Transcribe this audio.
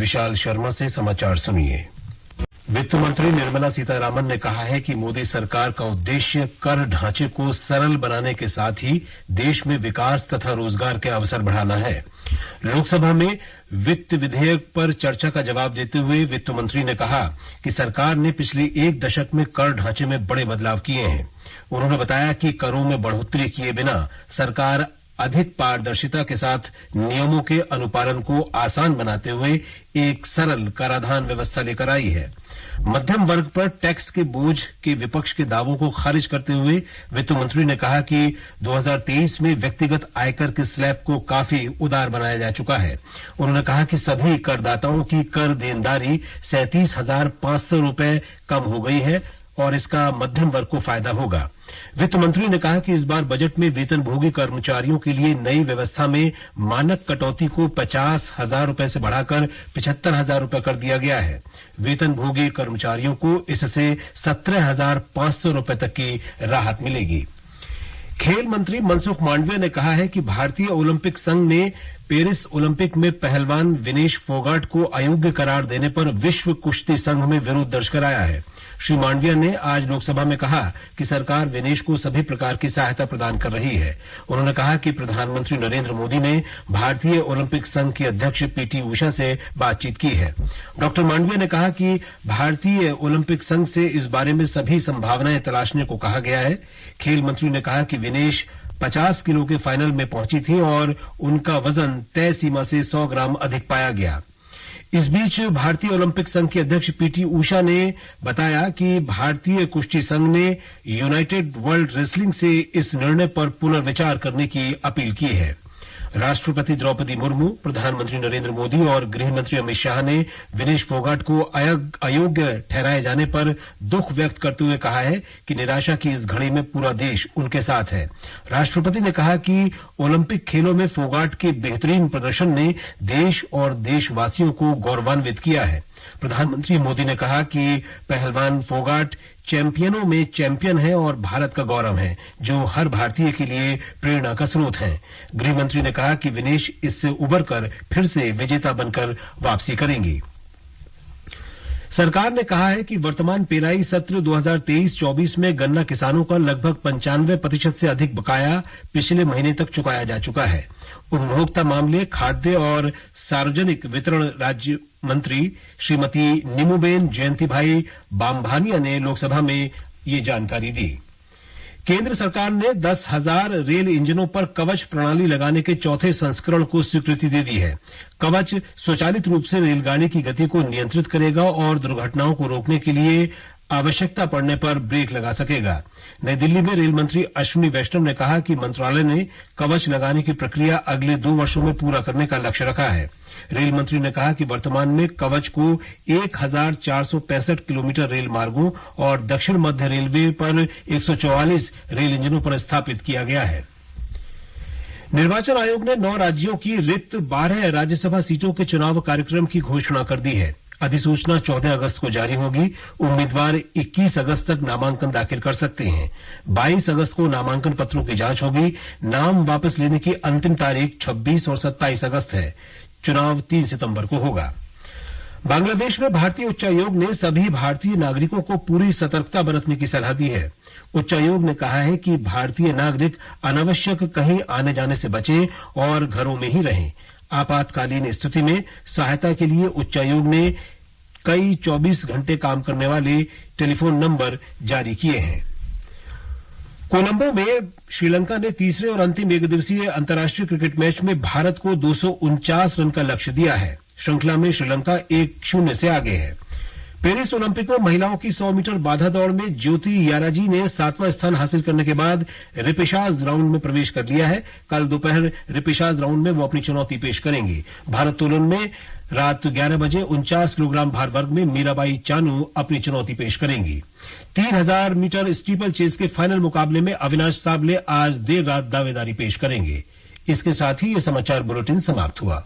विशाल शर्मा से समाचार सुनिए। वित्त मंत्री निर्मला सीतारामन ने कहा है कि मोदी सरकार का उद्देश्य कर ढांचे को सरल बनाने के साथ ही देश में विकास तथा रोजगार के अवसर बढ़ाना है। लोकसभा में वित्त विधेयक पर चर्चा का जवाब देते हुए वित्त मंत्री ने कहा कि सरकार ने पिछले एक दशक में कर ढांचे में बड़े बदलाव किए हैं। उन्होंने बताया कि करों में बढ़ोतरी किए बिना सरकार अधिक पारदर्शिता के साथ नियमों के अनुपालन को आसान बनाते हुए एक सरल कराधान व्यवस्था लेकर आई है। मध्यम वर्ग पर टैक्स के बोझ के विपक्ष के दावों को खारिज करते हुए वित्त मंत्री ने कहा कि 2023 में व्यक्तिगत आयकर के स्लैब को काफी उदार बनाया जा चुका है। उन्होंने कहा कि सभी करदाताओं की कर देनदारी 37,500 रुपए कम हो गई है और इसका मध्यम वर्ग को फायदा होगा। वित्त मंत्री ने कहा कि इस बार बजट में वेतनभोगी कर्मचारियों के लिए नई व्यवस्था में मानक कटौती को 50,000 रुपए से बढ़ाकर 75,000 रुपए कर दिया गया है। वेतनभोगी कर्मचारियों को इससे 17,500 रुपए तक की राहत मिलेगी। खेल मंत्री मनसुख मांडविया ने कहा है कि भारतीय ओलंपिक संघ ने पेरिस ओलंपिक में पहलवान विनेश फोगाट को अयोग्य करार देने पर विश्व कुश्ती संघ में विरोध दर्ज कराया है। श्री मांडविया ने आज लोकसभा में कहा कि सरकार विनेश को सभी प्रकार की सहायता प्रदान कर रही है। उन्होंने कहा कि प्रधानमंत्री नरेंद्र मोदी ने भारतीय ओलंपिक संघ की अध्यक्ष पीटी उषा से बातचीत की है। डॉक्टर मांडविया ने कहा कि भारतीय ओलंपिक संघ से इस बारे में सभी संभावनाएं तलाशने को कहा गया है। खेल मंत्री ने कहा कि विनेश 50 किलो के फाइनल में पहुंची थी और उनका वजन तय सीमा से 100 ग्राम अधिक पाया गया। इस बीच भारतीय ओलंपिक संघ के अध्यक्ष पीटी उषा ने बताया कि भारतीय कुश्ती संघ ने यूनाइटेड वर्ल्ड रेसलिंग से इस निर्णय पर पुनर्विचार करने की अपील की है। राष्ट्रपति द्रौपदी मुर्मू, प्रधानमंत्री नरेंद्र मोदी और गृह मंत्री अमित शाह ने विनेश फोगाट को अयोग्य ठहराए जाने पर दुख व्यक्त करते हुए कहा है कि निराशा की इस घड़ी में पूरा देश उनके साथ है। राष्ट्रपति ने कहा कि ओलंपिक खेलों में फोगाट के बेहतरीन प्रदर्शन ने देश और देशवासियों को गौरवान्वित किया है। प्रधानमंत्री मोदी ने कहा कि पहलवान फोगाट चैंपियनों में चैंपियन है और भारत का गौरव है, जो हर भारतीय के लिए प्रेरणा का स्रोत है। गृह मंत्री ने कहा कि विनेश इससे उबरकर फिर से विजेता बनकर वापसी करेंगी। सरकार ने कहा है कि वर्तमान पेराई सत्र 2023-24 में गन्ना किसानों का लगभग 95% से अधिक बकाया पिछले महीने तक चुकाया जा चुका है। उपभोक्ता मामले, खाद्य और सार्वजनिक वितरण राज्य मंत्री श्रीमती नीमूबेन जयंतीभाई बामभानिया ने लोकसभा में ये जानकारी दी। केंद्र सरकार ने 10,000 रेल इंजनों पर कवच प्रणाली लगाने के चौथे संस्करण को स्वीकृति दे दी है। कवच स्वचालित रूप से रेलगाड़ी की गति को नियंत्रित करेगा और दुर्घटनाओं को रोकने के लिए आवश्यकता पड़ने पर ब्रेक लगा सकेगा। नई दिल्ली में रेल मंत्री अश्विनी वैष्णव ने कहा कि मंत्रालय ने कवच लगाने की प्रक्रिया अगले 2 वर्षों में पूरा करने का लक्ष्य रखा है। रेल मंत्री ने कहा कि वर्तमान में कवच को 1,465 किलोमीटर रेल मार्गों और दक्षिण मध्य रेलवे पर 144 रेल इंजनों पर स्थापित किया गया है। निर्वाचन आयोग ने 9 राज्यों की रिक्त 12 राज्यसभा सीटों के चुनाव कार्यक्रम की घोषणा कर दी है। अधिसूचना 14 अगस्त को जारी होगी। उम्मीदवार 21 अगस्त तक नामांकन दाखिल कर सकते हैं। 22 अगस्त को नामांकन पत्रों की जांच होगी। नाम वापस लेने की अंतिम तारीख 26 और 27 अगस्त है। चुनाव 3 सितंबर को होगा। बांग्लादेश में भारतीय उच्चायोग ने सभी भारतीय नागरिकों को पूरी सतर्कता बरतने की सलाह दी है। उच्चायोग ने कहा है कि भारतीय नागरिक अनावश्यक कहीं आने जाने से बचें और घरों में ही रहें। आपातकालीन स्थिति में सहायता के लिए उच्चायोग ने कई 24 घंटे काम करने वाले टेलीफोन नंबर जारी किए हैं। कोलंबो में श्रीलंका ने तीसरे और अंतिम एकदिवसीय अंतर्राष्ट्रीय क्रिकेट मैच में भारत को 249 रन का लक्ष्य दिया है। श्रृंखला में श्रीलंका 1-0 से आगे है। पेरिस ओलंपिक में महिलाओं की 100 मीटर बाधा दौड़ में ज्योति याराजी ने 7वां स्थान हासिल करने के बाद रिपेशाज राउंड में प्रवेश कर लिया है। कल दोपहर रिपेशाज राउंड में वो अपनी चुनौती पेश करेंगी। भारोत्तोलन में रात 11 बजे 49 किलोग्राम भार वर्ग में मीराबाई चानू अपनी चुनौती पेश करेंगी। 3000 मीटर स्टीपल चेस के फाइनल मुकाबले में अविनाश साबले आज देर रात दावेदारी पेश करेंगे। इसके साथ ही ये समाचार बुलेटिन समाप्त हुआ।